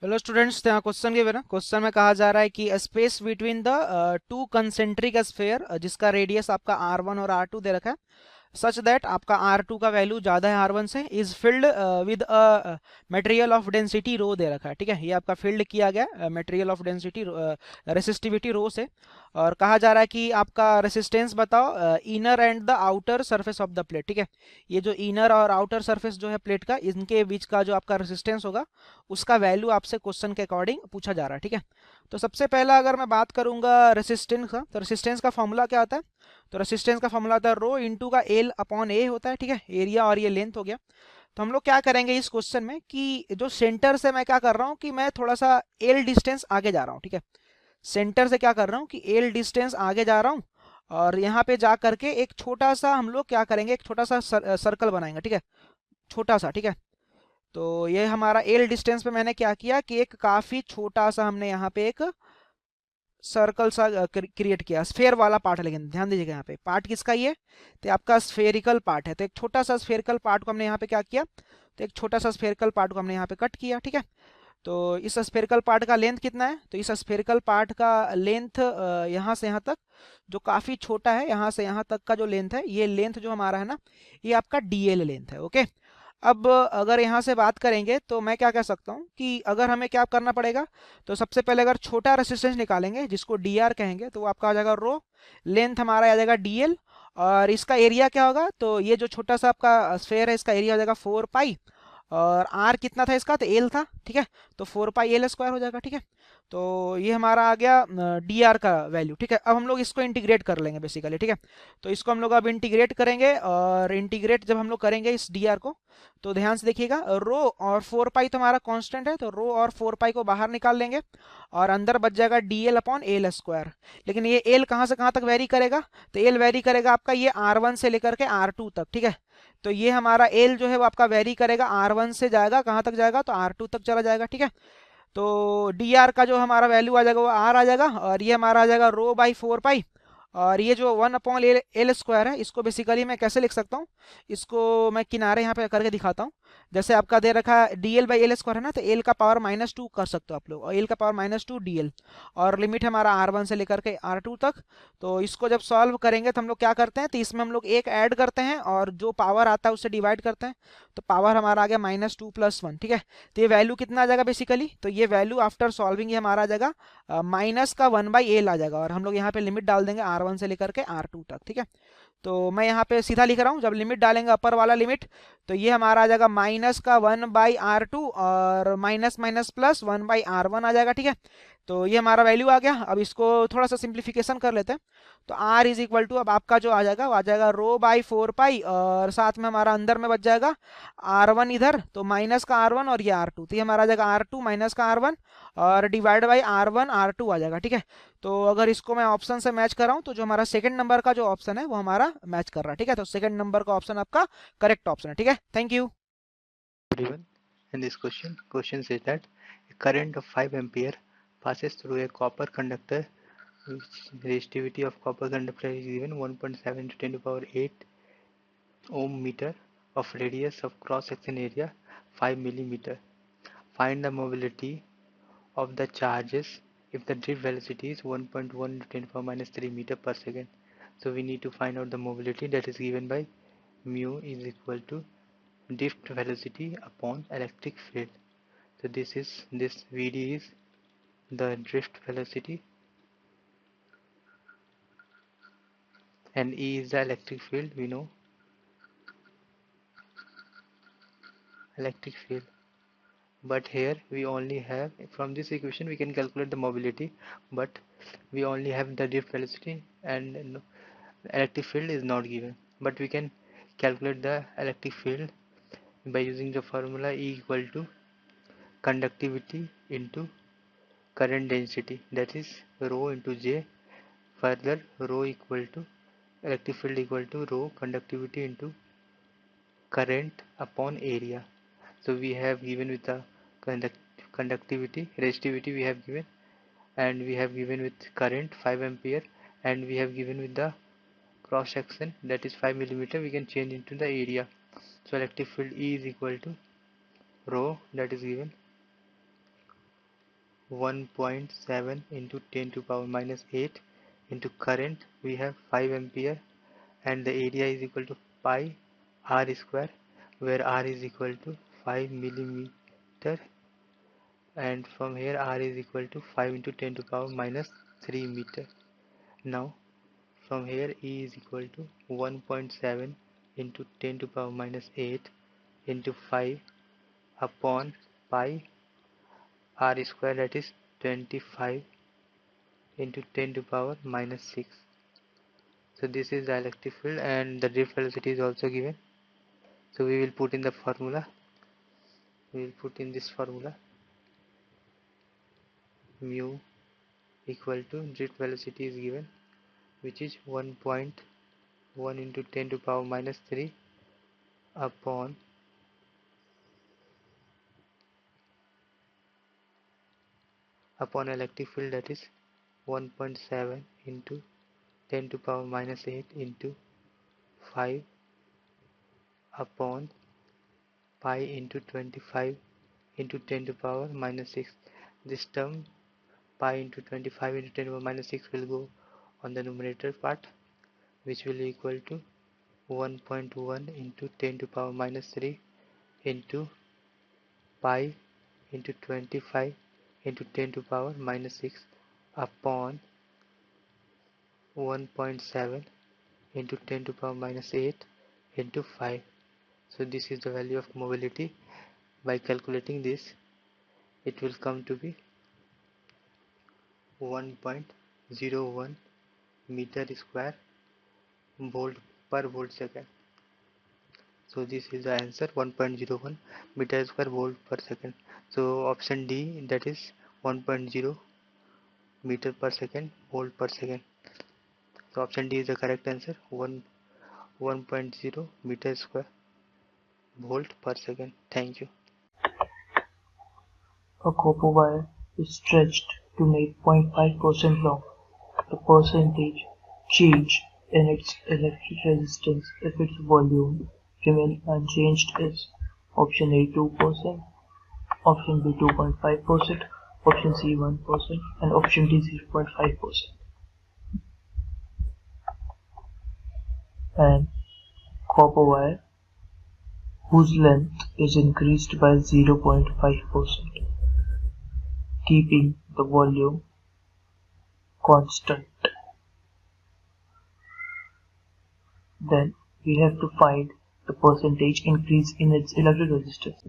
Hello students, यहाँ question given है। Question में कहा जा रहा है कि space between the two concentric sphere जिसका रेडियस आपका r1 और r2 दे रखा है, सच दैट आपका R2 का वैल्यू ज़्यादा है R1 से, is filled with a material of density rho दे रखा है। ठीक है, ये आपका फिल्ड किया गया material of density resistivity rho से। और कहा जा रहा है कि आपका रेसिस्टेंस बताओ inner and the outer surface of the plate. ठीक है, ये जो इनर और आउटर सरफेस जो है प्लेट का, इनके बीच का जो आपका रेसिस्टेंस होगा उसका वैल्यू आपसे क्वेश्चन के अकॉर्डिंग पूछा जा रहा है। ठीक है, तो सबसे पहला अगर मैं बात करूंगा रेसिस्टेंस का, तो रेसिस्टेंस का फॉर्मूला क्या होता है? तो रेसिस्टेंस का फॉर्मूला होता है रो इंटू का एल अपॉन ए होता है। ठीक है, एरिया और ये लेंथ हो गया। तो हम लोग क्या करेंगे इस क्वेश्चन में कि जो सेंटर से मैं क्या कर रहा हूँ कि मैं थोड़ा सा एल डिस्टेंस आगे जा रहा हूँ। ठीक है, सेंटर से क्या कर रहा हूँ कि एल डिस्टेंस आगे जा रहा हूँ, और यहाँ पे जा करके एक छोटा सा हम लोग क्या करेंगे, एक छोटा सा सर्कल बनाएंगे। ठीक है, छोटा सा। ठीक है, तो ये हमारा एल डिस्टेंस पे मैंने क्या किया कि एक काफी छोटा सा हमने यहाँ पे एक सर्कल सा क्रिएट किया, स्फेयर वाला पार्ट है। लेकिन ध्यान दीजिएगा, यहाँ पे पार्ट किसका ये, तो आपका स्फेरिकल पार्ट है। तो एक छोटा सा स्फेरिकल पार्ट को हमने यहाँ पे क्या किया, तो एक छोटा सा स्फेरिकल पार्ट को हमने यहाँ पे कट किया। ठीक है, तो इस स्फेरिकल पार्ट का लेंथ कितना है, तो इस स्फेरिकल पार्ट का लेंथ यहाँ से यहाँ तक जो काफी छोटा है, यहाँ से यहाँ तक का जो लेंथ है, ये लेंथ जो हमारा है ना, ये आपका डीएल लेंथ है। ओके, अब अगर यहाँ से बात करेंगे तो मैं क्या कह सकता हूँ कि अगर हमें क्या करना पड़ेगा, तो सबसे पहले अगर छोटा रेसिस्टेंस निकालेंगे जिसको डी आर कहेंगे, तो वो आपका आ जाएगा रो, लेंथ हमारा आ जाएगा डी एल, और इसका एरिया क्या होगा, तो ये जो छोटा सा आपका स्फेयर है इसका एरिया हो जाएगा 4 पाई, और आर कितना था इसका, तो एल था। ठीक है, तो 4 पाई एल स्क्वायर हो जाएगा। ठीक है, तो ये हमारा आ गया डी आर का वैल्यू। ठीक है, अब हम लोग इसको इंटीग्रेट कर लेंगे बेसिकली। ठीक है, तो इसको हम लोग अब इंटीग्रेट करेंगे, और इंटीग्रेट जब हम लोग करेंगे इस डी आर को, तो ध्यान से देखिएगा, रो और 4 पाई तो हमारा कांस्टेंट है, तो रो और 4 पाई को बाहर निकाल लेंगे, और अंदर बच जाएगा D L upon L square. लेकिन ये एल कहाँ से कहाँ तक वेरी करेगा, तो एल वेरी करेगा आपका ये R1 से लेकर के R2 तक। ठीक है, तो ये हमारा एल जो है वो आपका वेरी करेगा, R1 से जाएगा कहाँ तक जाएगा, तो R2 तक चला जाएगा। ठीक है, तो डी आर का जो हमारा वैल्यू आ जाएगा वो आर आ जाएगा, और ये हमारा आ जाएगा रो बाई 4 पाई। और ये जो 1 अपॉन एल है, इसको बेसिकली मैं कैसे लिख सकता हूँ, इसको मैं किनारे यहाँ पे करके दिखाता हूँ। जैसे आपका दे रखा है D L by L square है ना, तो एल का पावर -2 कर सकते हो आप लोग, और एल का पावर -2 डी एल, और लिमिट हमारा R1 से लेकर के R2 तक। तो इसको जब सॉल्व करेंगे तो हम लोग क्या करते हैं, तो इसमें हम लोग एक ऐड करते हैं और जो पावर आता है उससे डिवाइड करते हैं, तो पावर हमारा आ गया -2 + 1। ठीक है, तो ये वैल्यू कितना आ जाएगा बेसिकली, तो ये वैल्यू आफ्टर सॉल्विंग ये हमारा आ जाएगा माइनस का 1/एल आ जाएगा, और हम लोग यहाँ पे लिमिट डाल देंगे R1 से लेकर के R2 तक। ठीक है, तो मैं यहाँ पे सीधा लिख रहा हूँ, जब लिमिट डालेंगे अपर वाला लिमिट, तो ये हमारा आ जाएगा माइनस का 1/R2, और माइनस माइनस प्लस 1/R1 आ जाएगा। ठीक है, तो ये हमारा वैल्यू आ गया। अब इसको थोड़ा सा सिंप्लीफिकेशन कर लेते हैं, तो R इज इक्वल टू, अब आपका जो आ जाएगा वो आ जाएगा रो बाई 4 पाई, और साथ में हमारा अंदर में बच जाएगा R1 इधर, तो माइनस का R1 और ये R2, तो ये हमारा आ जाएगा R2 माइनस का R1, और डिवाइड बाई R1 R2 आ जाएगा। ठीक है, तो अगर इसको मैं ऑप्शन से मैच कराऊं, तो जो हमारा सेकंड नंबर का जो ऑप्शन है वो हमारा मैच कर रहा है। ठीक है, तो सेकंड नंबर का ऑप्शन आपका करेक्ट ऑप्शन है। ठीक है, thank you. Everyone, in this question says that a current of 5 ampere passes through a copper conductor which resistivity of copper conductor is given 1.7 to 10 to the power 8 ohm meter of radius of cross section area 5 millimeter. Find the mobility of the charges if the drift velocity is 1.1 to 10 to the power -3 meter per second. So we need to find out the mobility that is given by mu is equal to drift velocity upon electric field. So this Vd is the drift velocity and E is the electric field. We know electric field, but here we only have, from this equation we can calculate the mobility, but we only have the drift velocity and electric field is not given. But we can calculate the electric field by using the formula E equal to conductivity into current density, that is rho into J. Further, rho equal to electric field equal to rho conductivity into current upon area. So we have given with the conductivity, resistivity we have given, and we have given with current 5 ampere, and we have given with the cross section that is 5 millimeter. We can change into the area. So electric field E is equal to rho, that is given 1.7 into 10 to power minus 8 into current we have 5 ampere, and the area is equal to pi r square, where r is equal to 5 millimeter, and from here r is equal to 5 into 10 to power minus 3 meter. Now from here E is equal to 1.7 into 10 to power minus 8 into 5 upon pi r square, that is 25 into 10 to power minus 6. So this is the electric field, and the drift velocity is also given. So we will put in the formula. We will put in this formula. Mu equal to drift velocity is given, which is 1.1 into 10 to power minus 3 upon electric field, that is 1.7 into 10 to power minus 8 into 5 upon pi into 25 into 10 to power minus 6. This term pi into 25 into 10 to power minus 6 will go on the numerator part, which will equal to 1.1 into 10 to power minus 3 into pi into 25 into 10 to power minus 6 upon 1.7 into 10 to power minus 8 into 5. So this is the value of mobility. By calculating this, it will come to be 1.01 meter square volt per volt second. So this is the answer, 1.01 meter square volt per second. So option D, that is 1.0 meter per second volt per second. So option D is the correct answer, 1.0 meter square volt per second. Thank you. A copper wire is stretched to make 0.5% long. The percentage change in its electric resistance if its volume remains unchanged is option A 2%, option B 2.5%, option C 1%, and option D 0.5%. And copper wire whose length is increased by 0.5%, keeping the volume constant. Then we have to find the percentage increase in its electric resistance.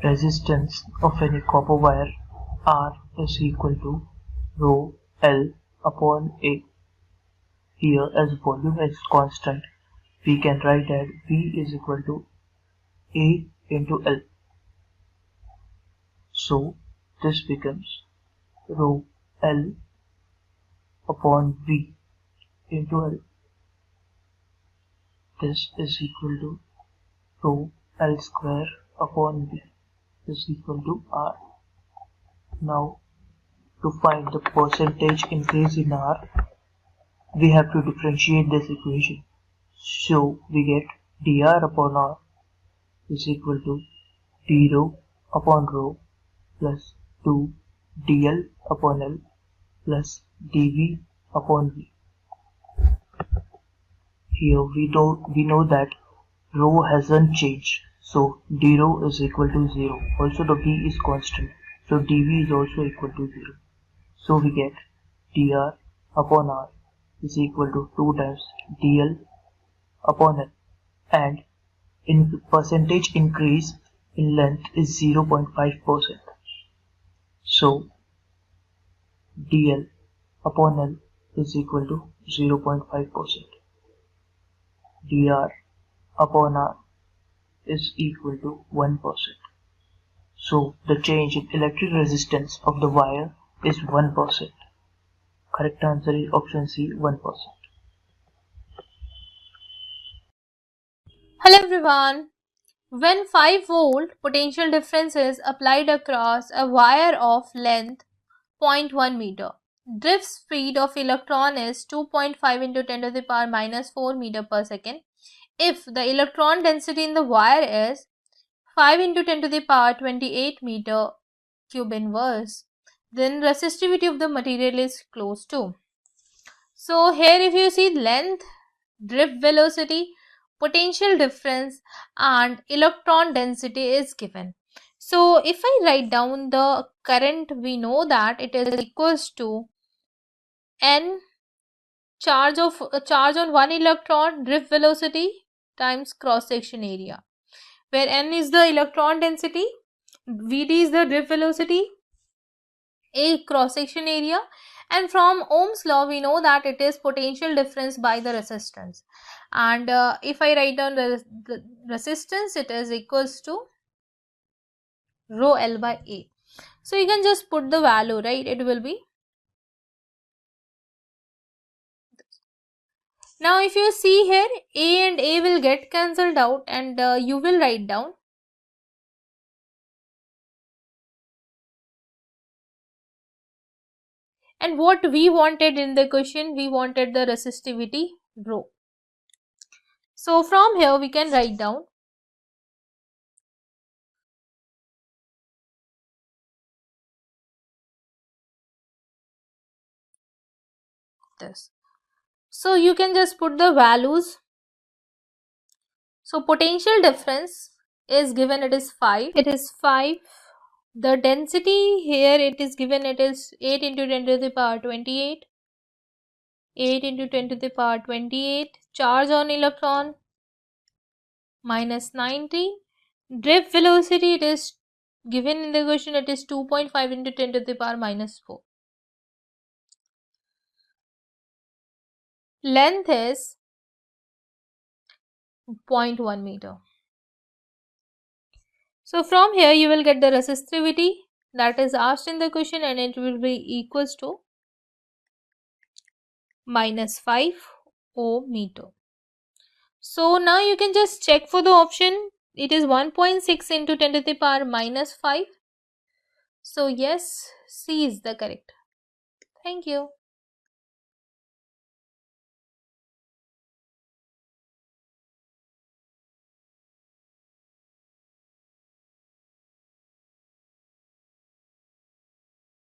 Resistance of any copper wire R is equal to rho L upon A. Here, as volume is constant, we can write that V is equal to A into L. So this becomes rho L upon V into L. This is equal to rho L square upon V is equal to R. Now, to find the percentage increase in R, we have to differentiate this equation. So we get dr upon R is equal to d rho upon rho plus 2 dl upon L plus dV upon V. Here we know that rho hasn't changed, so d rho is equal to 0. Also the V is constant, so dV is also equal to 0. So we get dr upon R is equal to 2 times dl upon L, and in percentage increase in length is 0.5%. So dl upon L is equal to 0.5%. dr upon R is equal to 1%. So the change in electric resistance of the wire is 1%. Correct answer is option C, 1%. Hello everyone. When 5-volt potential difference is applied across a wire of length 0.1 meter, drift speed of electron is 2.5 into 10 to the power minus 4 meter per second. If the electron density in the wire is 5 into 10 to the power 28 meter cube inverse, then resistivity of the material is close to. So here if you see length, drift velocity, potential difference and electron density is given. So if I write down the current, we know that it is equals to n charge on one electron, drift velocity times cross section area, where n is the electron density, Vd is the drift velocity, A cross section area, and from Ohm's law we know that it is potential difference by the resistance. And if I write down the resistance, it is equals to rho L by A. So you can just put the value, right? It will be, now if you see here, A and A will get cancelled out and you will write down and what we wanted in the question, we wanted the resistivity rho. So from here we can write down this. So you can just put the values. So potential difference is given, it is 5. It is 5. The density here it is given, it is 8 into 10 to the power 28. 8 into 10 to the power 28. Charge on electron minus 90. Drift velocity it is given in the question, it is 2.5 into 10 to the power minus 4. Length is 0.1 meter. So from here you will get the resistivity that is asked in the question and it will be equals to minus 5 ohm meter. So now you can just check for the option. It is 1.6 into 10 to the power minus 5. So yes, C is the correct. Thank you.